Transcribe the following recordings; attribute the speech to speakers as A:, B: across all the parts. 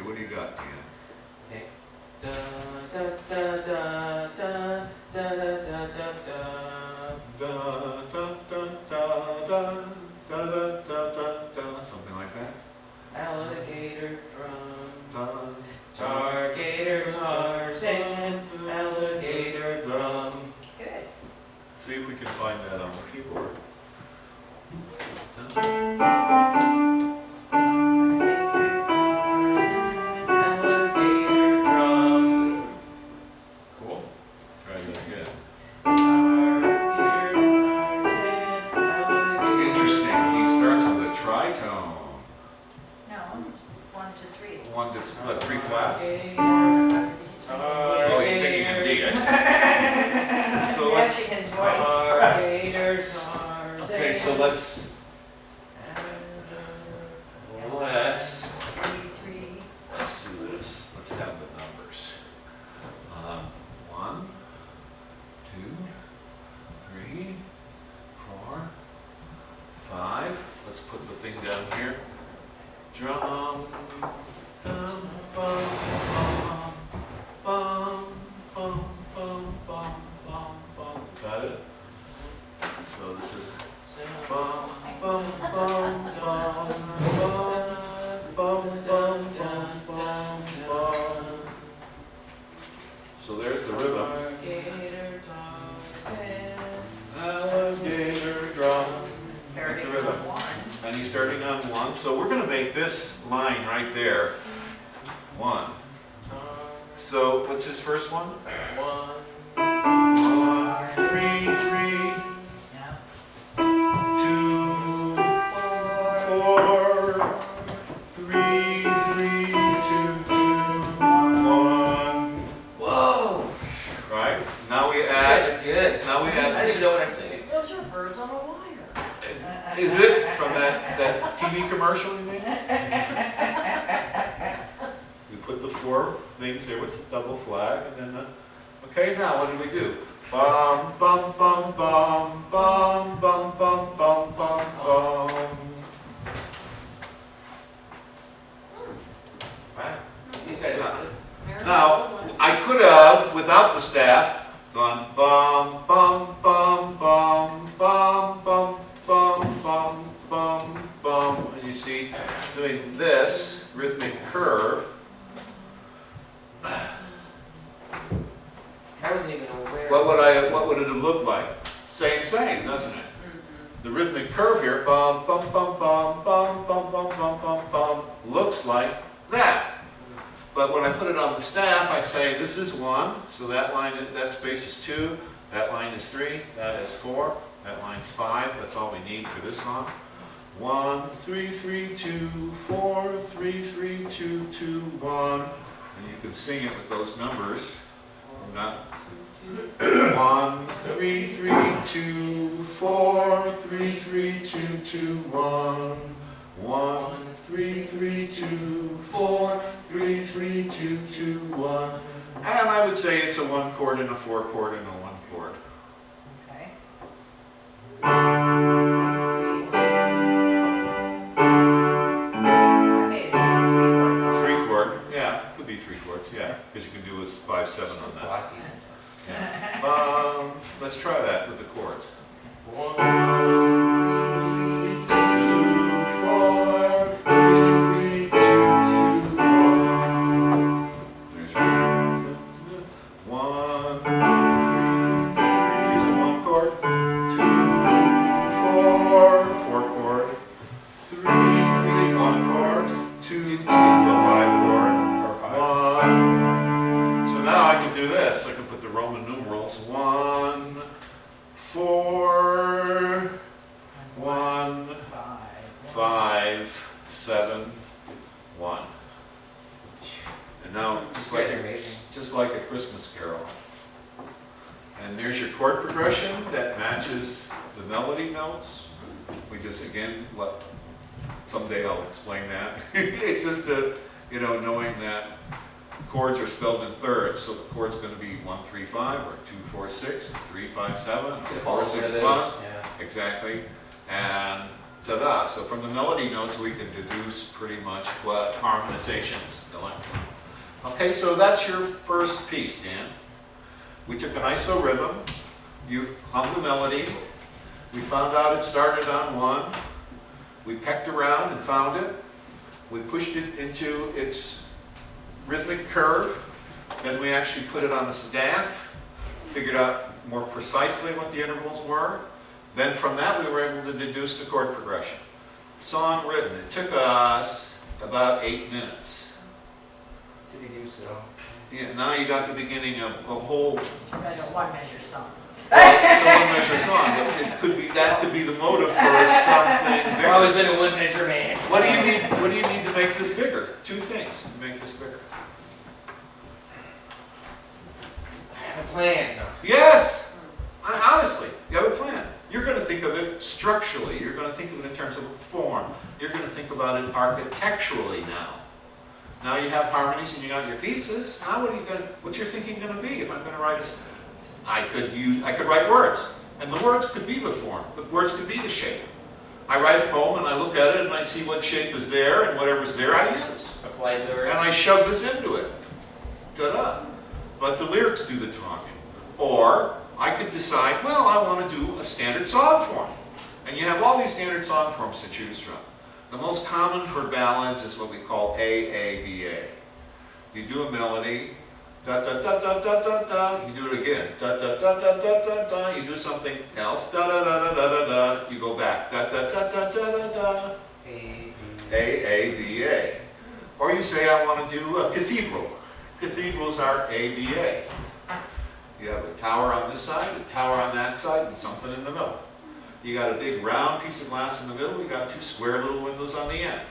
A: what do you got, Dan?
B: Okay. Da da da da da da da da da da.
A: Da da da da da da da da da, something like that.
B: Alligator drum.
A: Da,
B: Targator, Tarzan, alligator drum. Good.
A: see if we can find that on the keyboard.
B: Alligator drum.
A: Cool. Try that again.
B: Targator, Tarzan, alligator.
A: Interesting. He starts with a tritone.
C: No, it's 1 to 3.
A: One to three flat.
B: Oh,
A: he's singing in D. So
C: Matching his voice.
A: Okay, so let's do this. Let's have the numbers. 1, 2, 3, 4, 5. Let's put the thing down here. Drum. Dum, bum, bum, bum, bum, bum, bum, bum. Is that it? So this is bum, bum, bum, bum, bum, bum, bum, bum, bum, bum. So there's the rhythm. Alligator drum. That's the rhythm. And he's starting on 1. So we're going to make this line right there 1. So what's his first one?
B: 1,
A: 3, 3, 2, 4, 3, 3, 2, 2, 1.
B: Whoa!
A: Right? Now we
B: You guys
A: add.
B: are good.
A: Now we
B: I
A: add.
B: didn't know what I'm singing.
C: Those are birds on a wire.
A: Is it from that TV commercial you made? We put the 4 things there with the double flag, and then the. Okay, now what do we do? Bum bum bum bum bum bum bum bum bum bum.
B: Wow. These guys are good.
A: Now I could have, without the staff, gone bum bum bum bum bum bum bum bum bum bum, and you see, doing this rhythmic curve.
B: I wasn't even aware.
A: What would it have looked like? Same, doesn't it? The rhythmic curve here, bum bum bum bum bum bum bum bum bum bum, looks like that. But when I put it on the staff, I say this is 1, so that line, that space is 2, that line is 3, that is 4, that line's 5. That's all we need for this song. 1, 3, 3, 2, 4, 3, 3, 2, 2, 1, and you can sing it with those numbers. Not 1, 3, 3, 2, 4, 3, 3, 2, 2, 1. 1, 3, 3, 2, 4, 3, 3, 2, 2, 1. And I would say it's a 1 chord and a 4 chord and a 1 chord.
C: Okay. I made it 3 chords.
A: 3 chord, yeah, could be 3 chords, yeah, because you can do a 5, 7 on that.
B: Bossy.
A: Yeah. Let's try that with the chords.
B: 1,
A: 3, 2, 4, 3, 3, 2, 2, 1. There's your 1, 3, is a 1 chord. 2, 4 chord. 3, 3, 1 chord. 2, 2, a 5 chord. Or 1. So now I can do this. I can put the Roman numerals 1, 4, 1, 5, 7, 1. And now, just like a Christmas carol. And there's your chord progression that matches the melody notes. We just, again, someday I'll explain that. It's just knowing that chords are spelled in thirds, so the chord's going to be 1, 3, 5, or 2, 4, 6, 3, 5, 7, 4, 6, 1.
B: Yeah.
A: Exactly. And Ta-da. So from the melody notes, we can deduce pretty much what harmonization's going. Okay, so that's your first piece, Dan. We took an isorhythm, you hummed the melody, we found out it started on 1, we pecked around and found it, we pushed it into its rhythmic curve, then we actually put it on the staff, figured out more precisely what the intervals were, then from that we were able to deduce the chord progression. Song written, it took us about 8 minutes.
B: To deduce it all.
A: Yeah, now you got the beginning of a whole,
C: That's a one-measure song.
A: well, it's a one-measure song, but it could be, that could be the motive for something
B: I've always
A: bigger.
B: been a one-measure man.
A: What do you need to make this bigger? 2 things to make this bigger.
B: I have a plan. No.
A: Yes! Honestly, you have a plan. You're going to think of it structurally. You're going to think of it in terms of form. You're going to think about it architecturally now. Now you have harmonies and you got your pieces. Now what's your thinking going to be? If I'm going to write I could write words. And the words could be the form. The words could be the shape. I write a poem and I look at it and I see what shape is there, and whatever's there I use.
B: Apply lyrics.
A: And I shove this into it. Ta-da. Let the lyrics do the talking. Or I could decide, well, I want to do a standard song form. And you have all these standard song forms to choose from. The most common for ballads is what we call AABA. You do a melody, da da da da da da da, you do it again, da da da da da da da, you do something else, da da da da da da da, you go back, da da da da da da da, AABA. Or you say, I want to do a cathedral. Cathedrals are ABA. You have a tower on this side, a tower on that side, and something in the middle. You got a big round piece of glass in the middle, you got 2 square little windows on the end.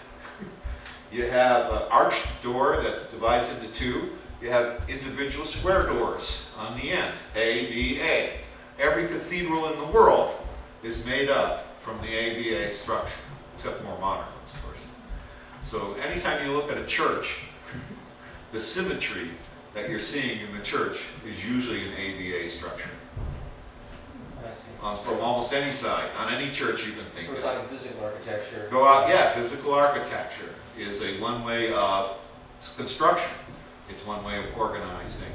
A: You have an arched door that divides into 2. You have individual square doors on the ends, ABA. Every cathedral in the world is made up from the ABA structure, except more modern ones, of course. So anytime you look at a church, the symmetry that you're seeing in the church is usually an ABA structure.
B: I see.
A: From almost any side, on any church you can think
B: So we're
A: of.
B: talking physical architecture.
A: Go out, yeah, physical architecture is a one-way construction. It's one way of organizing.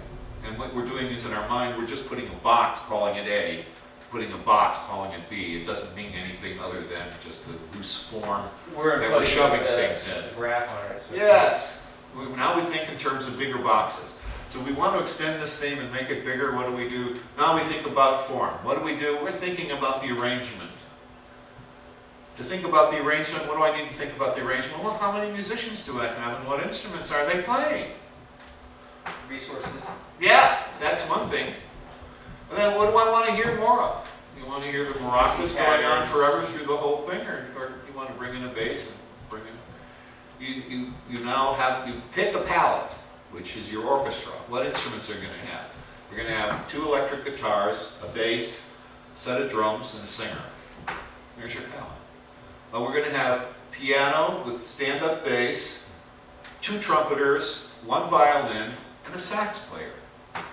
A: And what we're doing is in our mind, we're just putting a box, calling it A, putting a box, calling it B. It doesn't mean anything other than just a loose form that we're shoving things in.
B: The graph on it. So
A: Yes. Now we think in terms of bigger boxes. So we want to extend this theme and make it bigger. What do we do? Now we think about form. What do we do? We're thinking about the arrangement. To think about the arrangement, what do I need to think about the arrangement? Well, how many musicians do I have and what instruments are they playing?
B: resources.
A: Yeah, that's one thing. And then what do I want to hear more of? You want to hear the maracas going on forever through the whole thing, or you want to bring in a bass and bring in... You now have, you pick a palette, which is your orchestra. What instruments are going to have? You're going to have 2 electric guitars, a bass, a set of drums, and a singer. There's your palette. Well, we're going to have piano with stand-up bass, 2 trumpeters, 1 violin, and a sax player.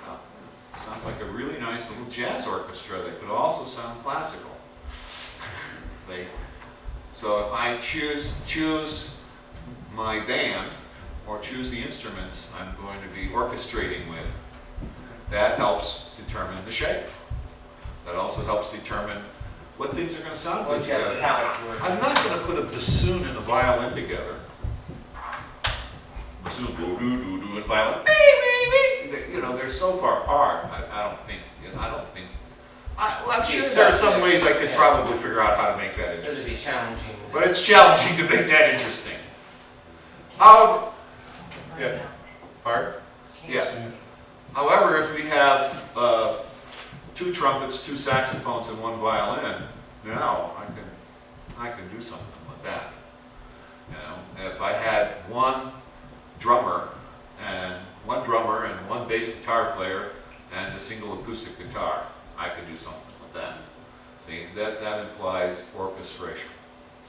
A: Well, sounds like a really nice little jazz orchestra that could also sound classical. So if I choose my band, or choose the instruments I'm going to be orchestrating with, that helps determine the shape. That also helps determine what things are going to sound good together. I'm not going to put a bassoon and a violin together. Bassoon, do, and violin, you know, they're so far apart. I don't think. I'm sure there are some ways I could probably figure out how to make that interesting.
B: Those would be challenging.
A: But it's challenging to make that interesting. Yeah. Pardon? Yeah. However, if we have 2 trumpets, 2 saxophones, and 1 violin, now I can do something with that. You know, if I had 1 drummer and 1 bass guitar player and a single acoustic guitar, I could do something with that. See, that implies orchestration.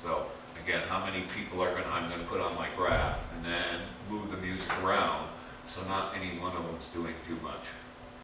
A: So again, how many people I'm going to put on my graph, and then move the music around so not any one of them is doing too much.